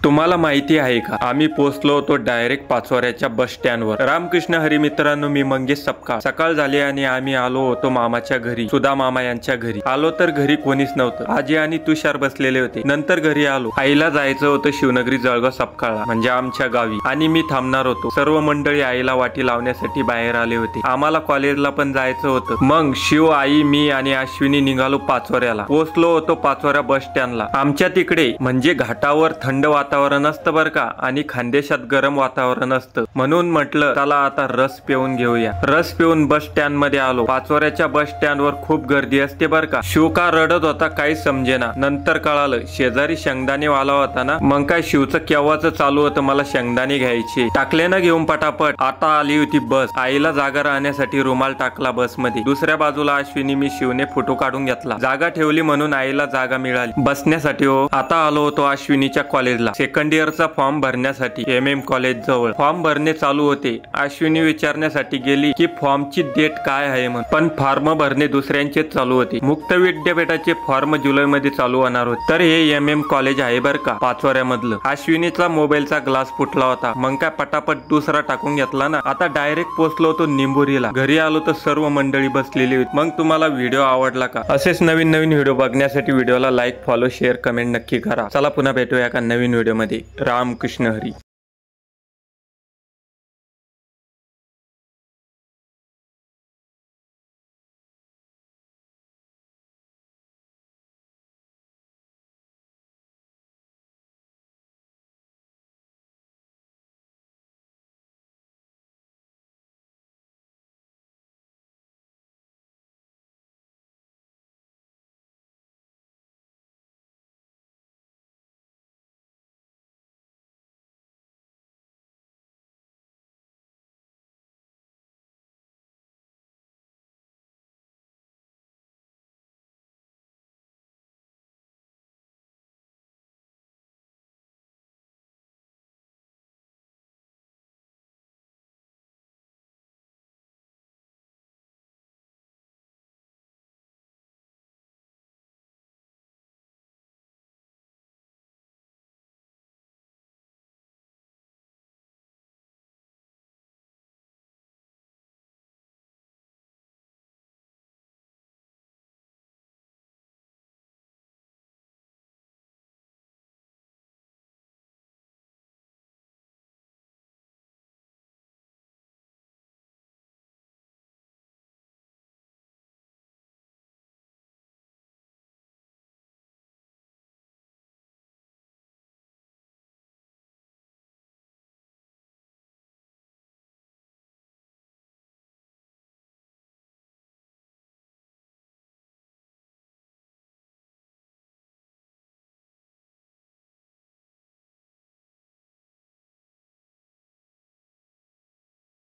तुम्हाला माहिती आहे का, आम्ही पोहोचलो होतो डायरेक्ट पाचोऱ्याच्या बस स्टँडवर। रामकृष्ण हरी मित्रांनो, मी मंगेश सपकाळ। सकाळ झाली आणि आम्ही आलो होतो मामाच्या घरी, सुधा मामा यांच्या घरी। आलो तर घरी कोणीच नव्हतं, आजी आणि तुषार बसलेले होते। नंतर घरी आलो, आईला जायचं होतं शिवनगरी जळगाव सपकाळला, म्हणजे आमच्या गावी, आणि मी थांबणार होतो। सर्व मंडळी आईला वाटी लावण्यासाठी बाहेर आले होते। आम्हाला कॉलेजला पण जायचं होतं। मग शिव, आई, मी आणि अश्विनी निघालो पाचोऱ्याला। पोहोचलो होतो पाचोऱ्या बस स्टँडला। आमच्या तिकडे म्हणजे घाटावर थंड वातावरण असतं बर का, आणि खानदेशात गरम वातावरण असतं, म्हणून म्हटलं चला आता रस पिऊन घेऊया। रस पिऊन बस स्टँड मध्ये आलो। पाचोऱ्याच्या बस स्टँड वर खूप गर्दी असते बर का। शिव का रडत होता काही समजेना। नंतर कळालं शेजारी शेंगदाणे वाला होता ना, मग काय शिवचं केव्हाच चालू होतं मला शेंगदाणे घ्यायचे। टाकले ना घेऊन पटापट। आता आली होती बस, आईला जागा राहण्यासाठी रुमाल टाकला बस मध्ये। दुसऱ्या बाजूला अश्विनी, मी शिवने फोटो काढून घेतला। जागा ठेवली म्हणून आईला जागा मिळाली बसण्यासाठी। हो, आता आलो होतो अश्विनीच्या कॉलेजला सेकंड इयरचा फॉर्म भरण्यासाठी। MM कॉलेज जवळ फॉर्म भरणे चालू होते। अश्विनी विचारण्यासाठी गेली की फॉर्मची डेट काय आहे म्हणून, पण फॉर्म भरणे दुसऱ्यांचेच चालू होते। मुक्त विद्यापीठाचे फॉर्म जुलै मध्ये चालू होणार होते। तर हे MM कॉलेज आहे बर का पाचोऱ्या मधलं। अश्विनीचा मोबाईलचा ग्लास फुटला होता, मग काय पटापट दुसरा टाकून घेतला ना। आता डायरेक्ट पोहोचलो होतो निंबोरीला। घरी आलो तर सर्व मंडळी बसलेली होती। मग तुम्हाला व्हिडिओ आवडला का? असेच नवीन नवीन व्हिडिओ बघण्यासाठी व्हिडिओला लाईक, फॉलो, शेअर, कमेंट नक्की करा। चला पुन्हा भेटूया एका नवीन व्हिडिओ मध्ये। रामकृष्ण हरी।